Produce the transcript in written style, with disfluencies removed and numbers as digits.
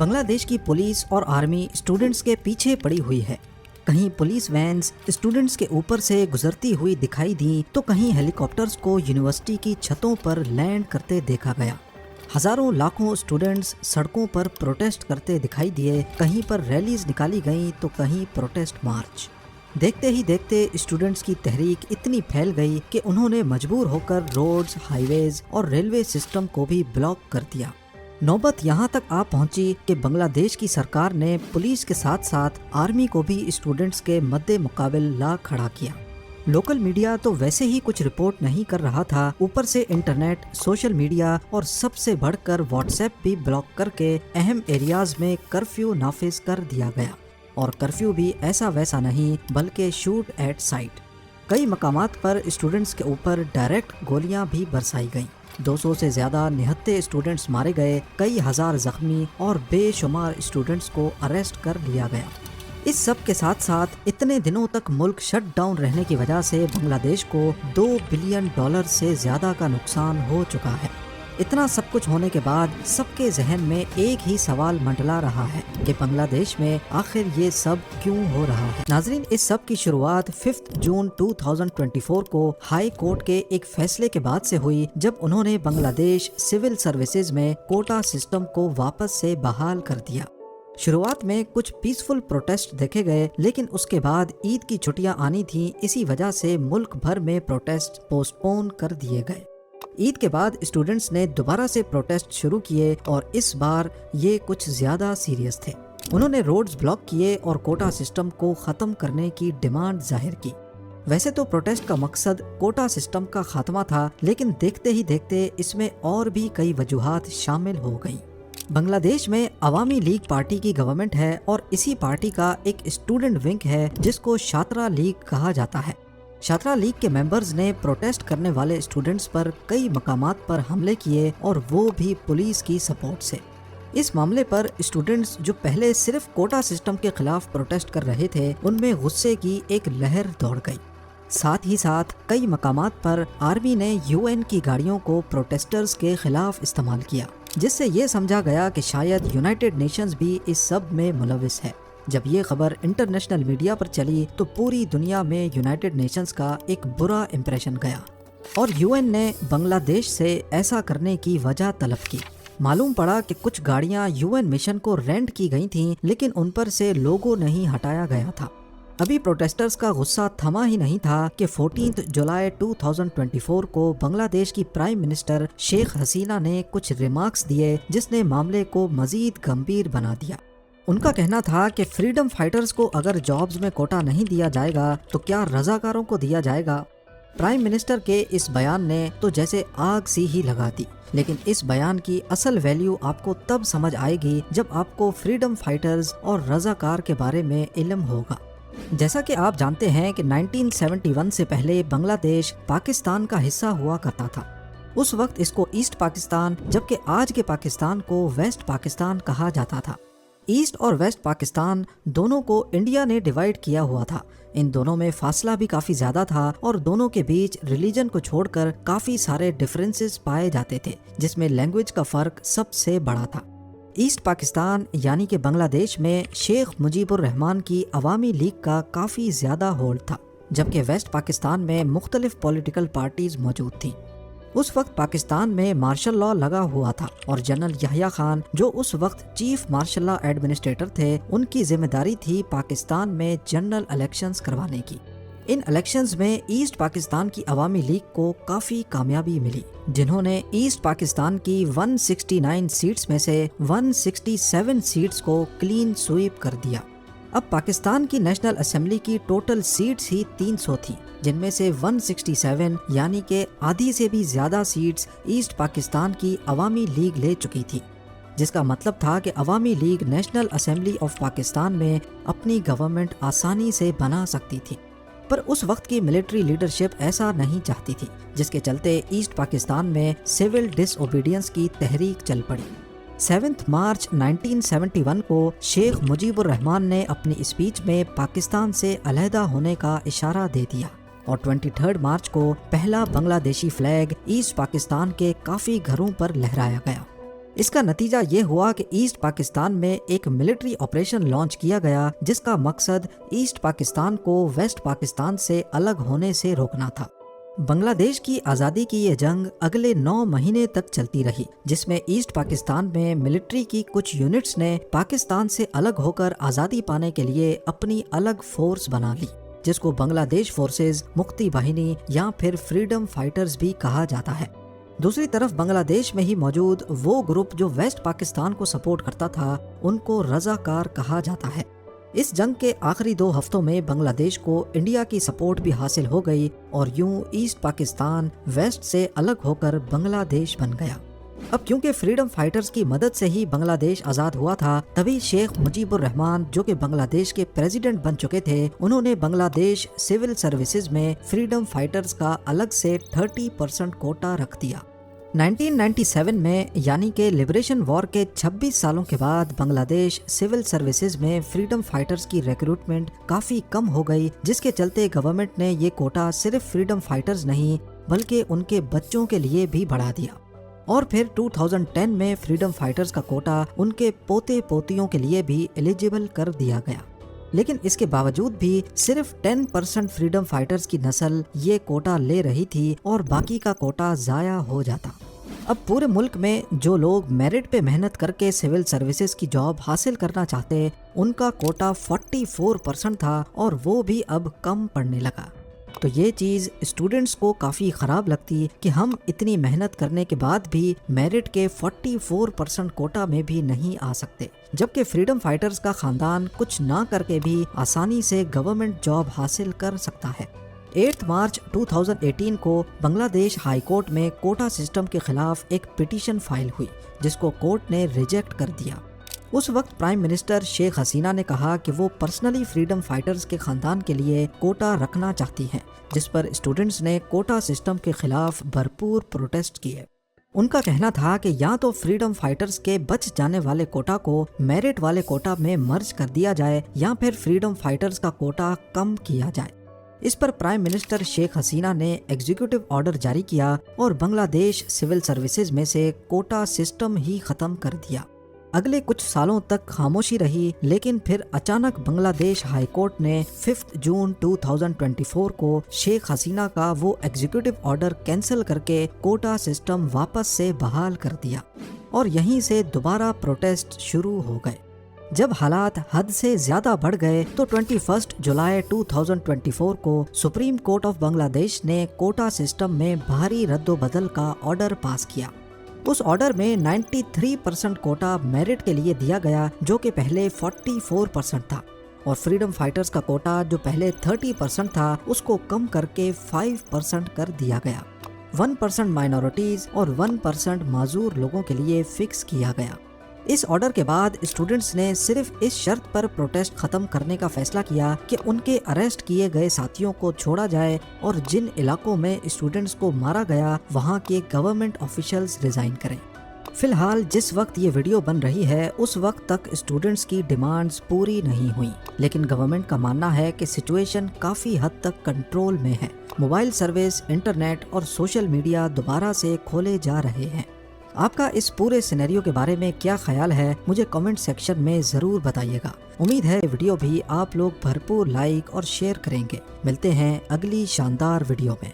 بنگلہ دیش کی پولیس اور آرمی اسٹوڈنٹس کے پیچھے پڑی ہوئی ہے۔ کہیں پولیس وینز اسٹوڈنٹس کے اوپر سے گزرتی ہوئی دکھائی دیں تو کہیں ہیلی کاپٹرز کو یونیورسٹی کی چھتوں پر لینڈ کرتے دیکھا گیا۔ ہزاروں لاکھوں اسٹوڈنٹس سڑکوں پر پروٹیسٹ کرتے دکھائی دیے، کہیں پر ریلیز نکالی گئیں تو کہیں پروٹیسٹ مارچ۔ دیکھتے ہی دیکھتے اسٹوڈنٹس کی تحریک اتنی پھیل گئی کہ انہوں نے مجبور ہو کر روڈز، ہائی ویز اور ریلوے سسٹم کو بھی بلاک کر دیا۔ نوبت یہاں تک آ پہنچی کہ بنگلہ دیش کی سرکار نے پولیس کے ساتھ ساتھ آرمی کو بھی اسٹوڈنٹس کے مد مقابل لا کھڑا کیا۔ لوکل میڈیا تو ویسے ہی کچھ رپورٹ نہیں کر رہا تھا، اوپر سے انٹرنیٹ، سوشل میڈیا اور سب سے بڑھ کر واٹس ایپ بھی بلاک کر کے اہم ایریاز میں کرفیو نافذ کر دیا گیا، اور کرفیو بھی ایسا ویسا نہیں بلکہ شوٹ ایٹ سائٹ۔ کئی مقامات پر اسٹوڈنٹس کے اوپر ڈائریکٹ گولیاں بھی برسائی گئیں۔ 200 سے زیادہ نہتے اسٹوڈنٹس مارے گئے، کئی ہزار زخمی اور بے شمار اسٹوڈنٹس کو اریسٹ کر لیا گیا۔ اس سب کے ساتھ ساتھ اتنے دنوں تک ملک شٹ ڈاؤن رہنے کی وجہ سے بنگلہ دیش کو $2 بلین سے زیادہ کا نقصان ہو چکا ہے۔ اتنا سب کچھ ہونے کے بعد سب کے ذہن میں ایک ہی سوال منڈلا رہا ہے کہ بنگلہ دیش میں آخر یہ سب کیوں ہو رہا ہے۔ ناظرین، اس سب کی شروعات 5 جون 2024 کو ہائی کورٹ کے ایک فیصلے کے بعد سے ہوئی، جب انہوں نے بنگلہ دیش سول سروسز میں کوٹا سسٹم کو واپس سے بحال کر دیا۔ شروعات میں کچھ پیسفل پروٹیسٹ دیکھے گئے، لیکن اس کے بعد عید کی چھٹیاں آنی تھیں، اسی وجہ سے ملک بھر میں پروٹیسٹ پوسٹ پون کر دیے گئے۔ عید کے بعد اسٹوڈنٹس نے دوبارہ سے پروٹیسٹ شروع کیے، اور اس بار یہ کچھ زیادہ سیریس تھے۔ انہوں نے روڈز بلاک کیے اور کوٹا سسٹم کو ختم کرنے کی ڈیمانڈ ظاہر کی۔ ویسے تو پروٹیسٹ کا مقصد کوٹا سسٹم کا خاتمہ تھا، لیکن دیکھتے ہی دیکھتے اس میں اور بھی کئی وجوہات شامل ہو گئیں۔ بنگلہ دیش میں عوامی لیگ پارٹی کی گورنمنٹ ہے، اور اسی پارٹی کا ایک اسٹوڈنٹ ونگ ہے جس کو چھاترا لیگ کہا جاتا ہے۔ چھاترا لیگ کے ممبرز نے پروٹیسٹ کرنے والے اسٹوڈنٹس پر کئی مقامات پر حملے کیے، اور وہ بھی پولیس کی سپورٹ سے۔ اس معاملے پر اسٹوڈنٹس جو پہلے صرف کوٹا سسٹم کے خلاف پروٹیسٹ کر رہے تھے، ان میں غصے کی ایک لہر دوڑ گئی۔ ساتھ ہی ساتھ کئی مقامات پر آرمی نے UN کی گاڑیوں کو پروٹیسٹرز کے خلاف استعمال کیا، جس سے یہ سمجھا گیا کہ شاید یونائٹڈ نیشنز بھی اس سب میں ملوث ہے۔ جب یہ خبر انٹرنیشنل میڈیا پر چلی تو پوری دنیا میں یونائٹڈ نیشنز کا ایک برا امپریشن گیا، اور UN نے بنگلہ دیش سے ایسا کرنے کی وجہ طلب کی۔ معلوم پڑا کہ کچھ گاڑیاں UN مشن کو رینٹ کی گئی تھیں، لیکن ان پر سے لوگو نہیں ہٹایا گیا تھا۔ ابھی پروٹیسٹرز کا غصہ تھما ہی نہیں تھا کہ 14 جولائی 2024 کو بنگلہ دیش کی پرائم منسٹر شیخ حسینہ نے کچھ ریمارکس دیے، جس نے معاملے کو مزید گمبھیر بنا دیا۔ ان کا کہنا تھا کہ فریڈم فائٹرز کو اگر جابز میں کوٹا نہیں دیا جائے گا تو کیا رضاکاروں کو دیا جائے گا؟ پرائم منسٹر کے اس بیان نے تو جیسے آگ سی ہی لگا دی، لیکن اس بیان کی اصل ویلیو آپ کو تب سمجھ آئے گی جب آپ کو فریڈم فائٹرز اور رضاکار کے بارے میں علم ہوگا۔ جیسا کہ آپ جانتے ہیں کہ 1971 سے پہلے بنگلہ دیش پاکستان کا حصہ ہوا کرتا تھا۔ اس وقت اس کو ایسٹ پاکستان، جبکہ آج کے پاکستان کو ویسٹ پاکستان کہا جاتا تھا۔ ایسٹ اور ویسٹ پاکستان دونوں کو انڈیا نے ڈیوائیڈ کیا ہوا تھا۔ ان دونوں میں فاصلہ بھی کافی زیادہ تھا، اور دونوں کے بیچ ریلیجن کو چھوڑ کر کافی سارے ڈفرینسز پائے جاتے تھے، جس میں لینگویج کا فرق سب سے بڑا تھا۔ ایسٹ پاکستان یعنی کہ بنگلہ دیش میں شیخ مجیب الرحمان کی عوامی لیگ کا کافی زیادہ ہولڈ تھا، جبکہ ویسٹ پاکستان میں مختلف پولیٹیکل پارٹیز موجود تھیں۔ اس وقت پاکستان میں مارشل لا لگا ہوا تھا، اور جنرل یحییٰ خان جو اس وقت چیف مارشل لا ایڈمنسٹریٹر تھے، ان کی ذمہ داری تھی پاکستان میں جنرل الیکشنز کروانے کی۔ ان الیکشنز میں ایسٹ پاکستان کی عوامی لیگ کو کافی کامیابی ملی، جنہوں نے ایسٹ پاکستان کی 169 سیٹس میں سے 167 سیٹس کو کلین سویپ کر دیا۔ اب پاکستان کی نیشنل اسمبلی کی ٹوٹل سیٹس ہی 300 تھی، جن میں سے 167 یعنی کہ آدھی سے بھی زیادہ سیٹس ایسٹ پاکستان کی عوامی لیگ لے چکی تھی، جس کا مطلب تھا کہ عوامی league national assembly of Pakistan میں اپنی گورنمنٹ آسانی سے بنا سکتی تھی۔ پر اس وقت کی ملٹری لیڈرشپ ایسا نہیں چاہتی تھی، جس کے چلتے ایسٹ پاکستان میں سول ڈس اوبیڈینس کی تحریک چل پڑی۔ 7 مارچ 1971 کو شیخ مجیب الرحمان نے اپنی اسپیچ میں پاکستان سے علیحدہ ہونے کا اشارہ دے دیا، اور 23 مارچ کو پہلا بنگلہ دیشی فلیگ ایسٹ پاکستان کے کافی گھروں پر لہرایا گیا۔ اس کا نتیجہ یہ ہوا کہ ایسٹ پاکستان میں ایک ملٹری آپریشن لانچ کیا گیا جس کا مقصد ایسٹ پاکستان کو ویسٹ پاکستان سے الگ ہونے سے روکنا تھا۔ بنگلہ دیش کی آزادی کی یہ جنگ اگلے 9 مہینے تک چلتی رہی، جس میں ایسٹ پاکستان میں ملٹری کی کچھ یونٹس نے پاکستان سے الگ ہو کر آزادی پانے کے لیے اپنی الگ فورس بنا لی، جس کو بنگلہ دیش فورسز، مکتی باہنی یا پھر فریڈم فائٹرز بھی کہا جاتا ہے۔ دوسری طرف بنگلہ دیش میں ہی موجود وہ گروپ جو ویسٹ پاکستان کو سپورٹ کرتا تھا ان کو رضاکار کہا جاتا ہے۔ اس جنگ کے آخری 2 ہفتوں میں بنگلہ دیش کو انڈیا کی سپورٹ بھی حاصل ہو گئی اور یوں ایسٹ پاکستان ویسٹ سے الگ ہو کر بنگلہ دیش بن گیا۔ اب کیونکہ فریڈم فائٹرز کی مدد سے ہی بنگلہ دیش آزاد ہوا تھا، تبھی شیخ مجیب الرحمان جو کہ بنگلہ دیش کے پریزیڈنٹ بن چکے تھے، انہوں نے بنگلہ دیش سول سروسز میں فریڈم فائٹرز کا الگ سے 30% کوٹا رکھ دیا۔ 1997 میں یعنی کہ لبریشن وار کے 26 سالوں کے بعد بنگلہ دیش سول سروسز میں فریڈم فائٹرز کی ریکروٹمنٹ کافی کم ہو گئی، جس کے چلتے گورنمنٹ نے یہ کوٹا صرف فریڈم فائٹرز نہیں بلکہ ان کے بچوں کے لیے بھی بڑھا دیا، اور پھر 2010 میں فریڈم فائٹرز کا کوٹا ان کے پوتے پوتیوں کے لیے بھی ایلیجیبل کر دیا گیا۔ لیکن اس کے باوجود بھی صرف 10% فریڈم فائٹرز کی نسل یہ کوٹا لے رہی تھی اور باقی کا کوٹا ضائع ہو جاتا۔ اب پورے ملک میں جو لوگ میرٹ پہ محنت کر کے سول سروسز کی جاب حاصل کرنا چاہتے، ان کا کوٹا 44% تھا اور وہ بھی اب کم پڑنے لگا۔ تو یہ چیز اسٹوڈنٹس کو کافی خراب لگتی کہ ہم اتنی محنت کرنے کے بعد بھی میرٹ کے 44% کوٹا میں بھی نہیں آ سکتے، جبکہ فریڈم فائٹرز کا خاندان کچھ نہ کر کے بھی آسانی سے گورنمنٹ جاب حاصل کر سکتا ہے۔ 8 مارچ 2018 کو بنگلہ دیش ہائی کورٹ میں کوٹا سسٹم کے خلاف ایک پٹیشن فائل ہوئی، جس کو کورٹ نے ریجیکٹ کر دیا۔ اس وقت پرائم منسٹر شیخ حسینہ نے کہا کہ وہ پرسنلی فریڈم فائٹرز کے خاندان کے لیے کوٹا رکھنا چاہتی ہیں، جس پر اسٹوڈنٹس نے کوٹا سسٹم کے خلاف بھرپور پروٹیسٹ کیے۔ ان کا کہنا تھا کہ یا تو فریڈم فائٹرز کے بچ جانے والے کوٹا کو میرٹ والے کوٹا میں مرج کر دیا جائے یا پھر فریڈم فائٹرز کا کوٹا کم کیا جائے۔ اس پر پرائم منسٹر شیخ حسینہ نے ایگزیکٹو آرڈر جاری کیا اور بنگلہ دیش سول سروسز میں سے کوٹا سسٹم ہی ختم کر دیا۔ اگلے کچھ سالوں تک خاموشی رہی، لیکن پھر اچانک بنگلہ دیش ہائی کورٹ نے 5 جون 2024 کو شیخ حسینہ کا وہ ایگزیکٹو آرڈر کینسل کر کے کوٹا سسٹم واپس سے بحال کر دیا، اور یہیں سے دوبارہ پروٹیسٹ شروع ہو گئے۔ جب حالات حد سے زیادہ بڑھ گئے تو 21 جولائی 2024 کو سپریم کورٹ آف بنگلہ دیش نے کوٹا سسٹم میں بھاری رد و بدل کا آرڈر پاس کیا۔ اس آرڈر میں 93% کوٹا میرٹ کے لیے دیا گیا، جو کہ پہلے 44% تھا، اور فریڈم فائٹرز کا کوٹا جو پہلے 30% تھا اس کو کم کر کے 5% کر دیا گیا۔ 1% مائنورٹیز اور 1% معذور لوگوں کے لیے فکس کیا گیا۔ اس آرڈر کے بعد اسٹوڈنٹس نے صرف اس شرط پر پروٹیسٹ ختم کرنے کا فیصلہ کیا کہ ان کے اریسٹ کیے گئے ساتھیوں کو چھوڑا جائے، اور جن علاقوں میں اسٹوڈنٹس کو مارا گیا وہاں کے گورنمنٹ آفیشلز ریزائن کریں۔ فی الحال جس وقت یہ ویڈیو بن رہی ہے اس وقت تک اسٹوڈنٹس کی ڈیمانڈز پوری نہیں ہوئیں، لیکن گورنمنٹ کا ماننا ہے کہ سچویشن کافی حد تک کنٹرول میں ہے۔ موبائل سروس، انٹرنیٹ اور سوشل میڈیا دوبارہ سے کھولے جا رہے ہیں۔ آپ کا اس پورے سینیریو کے بارے میں کیا خیال ہے مجھے کمنٹ سیکشن میں ضرور بتائیے گا۔ امید ہے ویڈیو بھی آپ لوگ بھرپور لائک اور شیئر کریں گے۔ ملتے ہیں اگلی شاندار ویڈیو میں۔